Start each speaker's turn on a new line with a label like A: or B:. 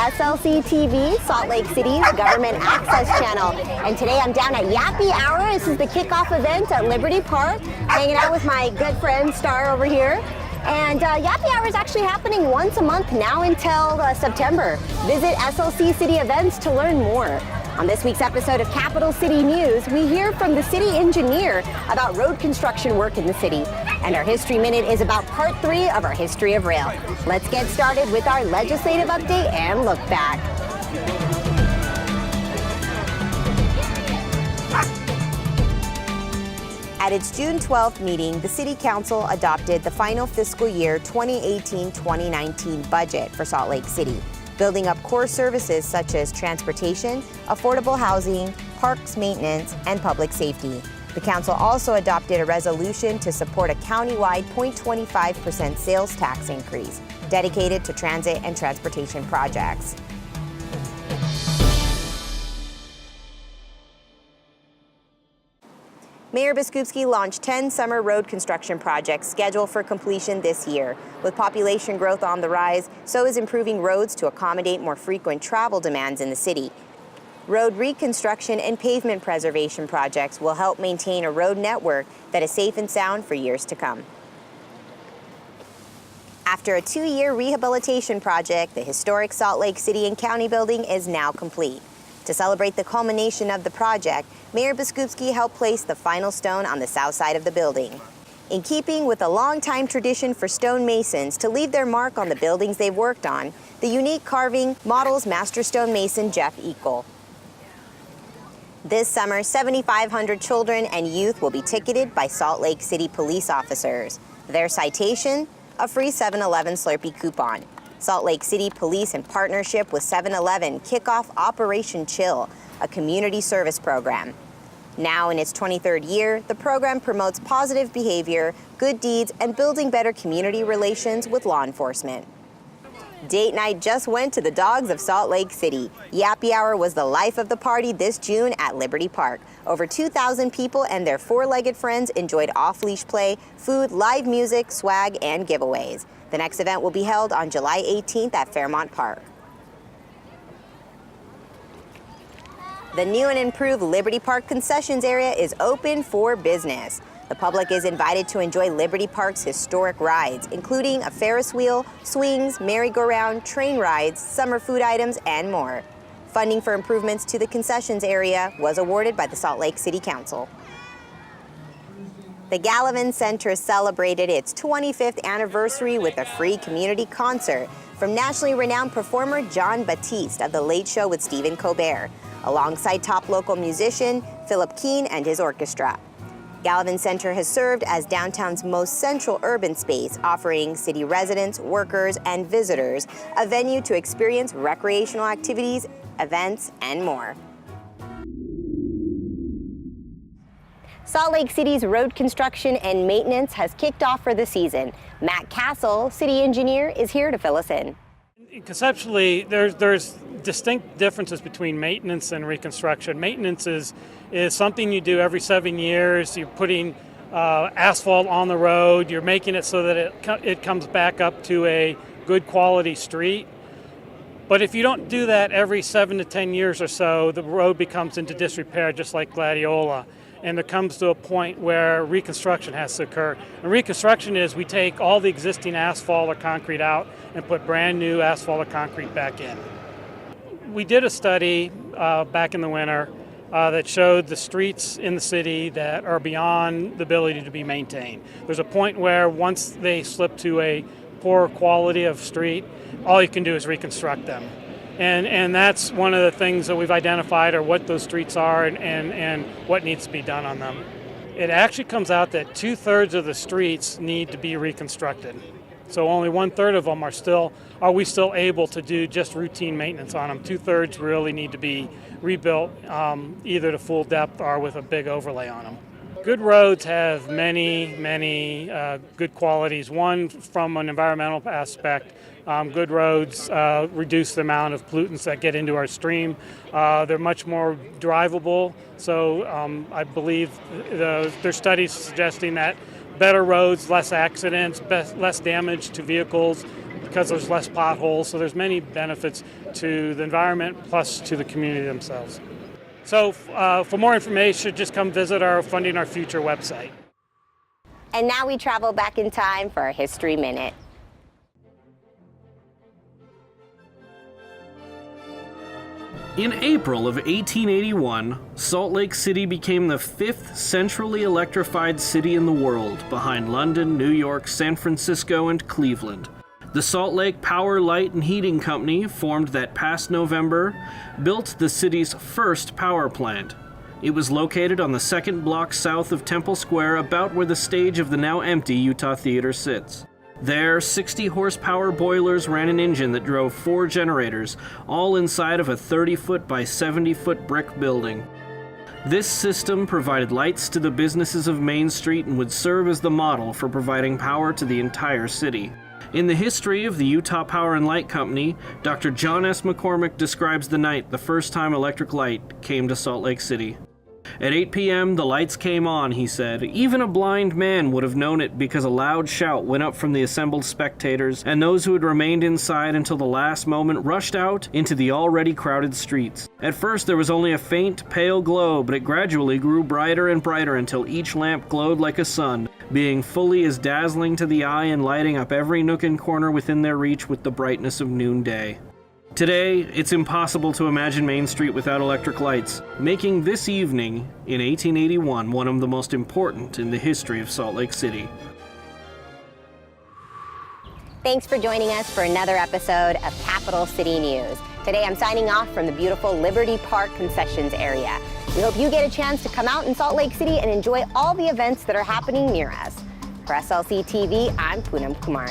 A: SLCtv, Salt Lake City's government access channel. And today I'm down at Yappy Hour. This is the kickoff event at Liberty Park, hanging out with my good friend Star over here. And Yappy Hour is actually happening once a month now until September. Visit SLC City Events to learn more. On this week's episode of Capital City News, we hear from the city engineer about road construction work in the city. And our History Minute is about part 3 of our History of Rail. Let's get started with our legislative update and look back. At its June 12th meeting, the City Council adopted the final fiscal year 2018-2019 budget for Salt Lake City, building up core services such as transportation, affordable housing, parks maintenance, and public safety. The council also adopted a resolution to support a countywide 0.25% sales tax increase dedicated to transit and transportation projects. Mayor Biskupski launched 10 summer road construction projects scheduled for completion this year. With population growth on the rise, so is improving roads to accommodate more frequent travel demands in the city. Road reconstruction and pavement preservation projects will help maintain a road network that is safe and sound for years to come. After a 2-year rehabilitation project, the historic Salt Lake City and County building is now complete. To celebrate the culmination of the project, Mayor Biskupski helped place the final stone on the south side of the building. In keeping with a long-time tradition for stonemasons to leave their mark on the buildings they've worked on, the unique carving models master stonemason Jeff Eagle. This summer, 7,500 children and youth will be ticketed by Salt Lake City police officers. Their citation? A free 7-Eleven Slurpee coupon. Salt Lake City Police, in partnership with 7-Eleven, kick off Operation Chill, a community service program. Now in its 23rd year, the program promotes positive behavior, good deeds, and building better community relations with law enforcement. Date night just went to the dogs of Salt Lake City. Yappy Hour was the life of the party this June at Liberty Park. Over 2,000 people and their four-legged friends enjoyed off-leash play, food, live music, swag, and giveaways. The next event will be held on July 18th at Fairmont Park. The new and improved Liberty Park concessions area is open for business. The public is invited to enjoy Liberty Park's historic rides, including a Ferris wheel, swings, merry-go-round, train rides, summer food items, and more. Funding for improvements to the concessions area was awarded by the Salt Lake City Council. The Gallivan Center celebrated its 25th anniversary with a free community concert from nationally renowned performer John Batiste of The Late Show with Stephen Colbert, alongside top local musician Philip Keane and his orchestra. Gallivan Center has served as downtown's most central urban space, offering city residents, workers, and visitors a venue to experience recreational activities, events, and more. Salt Lake City's road construction and maintenance has kicked off for the season. Matt Cassel, city engineer, is here to fill us in.
B: Conceptually, there's distinct differences between maintenance and reconstruction. Maintenance is something you do every 7 years. You're putting asphalt on the road. You're making it so that it comes back up to a good quality street. But if you don't do that every 7 to 10 years or so, the road becomes into disrepair, just like Gladiola. And there comes to a point where reconstruction has to occur. And reconstruction is we take all the existing asphalt or concrete out and put brand new asphalt or concrete back in. We did a study back in the winter that showed the streets in the city that are beyond the ability to be maintained. There's a point where once they slip to a poor quality of street, all you can do is reconstruct them. And that's one of the things that we've identified, are what those streets are and what needs to be done on them. It actually comes out that 2/3 of the streets need to be reconstructed. So only 1/3 of them are we still able to do just routine maintenance on them. 2/3 really need to be rebuilt, either to full depth or with a big overlay on them. Good roads have many good qualities. One, from an environmental aspect, good roads reduce the amount of pollutants that get into our stream. They're much more drivable, so I believe there's studies suggesting that better roads, less accidents, less damage to vehicles, because there's less potholes. So there's many benefits to the environment plus to the community themselves. So for more information, just come visit our Funding Our Future website.
A: And now we travel back in time for our History Minute.
C: In April of 1881, Salt Lake City became the 5th centrally electrified city in the world, behind London, New York, San Francisco, and Cleveland. The Salt Lake Power, Light, and Heating Company, formed that past November, built the city's first power plant. It was located on the second block south of Temple Square, about where the stage of the now empty Utah Theater sits. There, 60 horsepower boilers ran an engine that drove 4 generators, all inside of a 30-foot by 70-foot brick building. This system provided lights to the businesses of Main Street and would serve as the model for providing power to the entire city. In the history of the Utah Power and Light Company, Dr. John S. McCormick describes the night the first time electric light came to Salt Lake City. At 8 p.m., the lights came on, he said. Even a blind man would have known it because a loud shout went up from the assembled spectators, and those who had remained inside until the last moment rushed out into the already crowded streets. At first, there was only a faint, pale glow, but it gradually grew brighter and brighter until each lamp glowed like a sun, being fully as dazzling to the eye and lighting up every nook and corner within their reach with the brightness of noonday. Today, it's impossible to imagine Main Street without electric lights, making this evening in 1881 one of the most important in the history of Salt Lake City.
A: Thanks for joining us for another episode of Capital City News. Today I'm signing off from the beautiful Liberty Park concessions area. We hope you get a chance to come out in Salt Lake City and enjoy all the events that are happening near us. For SLCtv, I'm Poonam Kumar.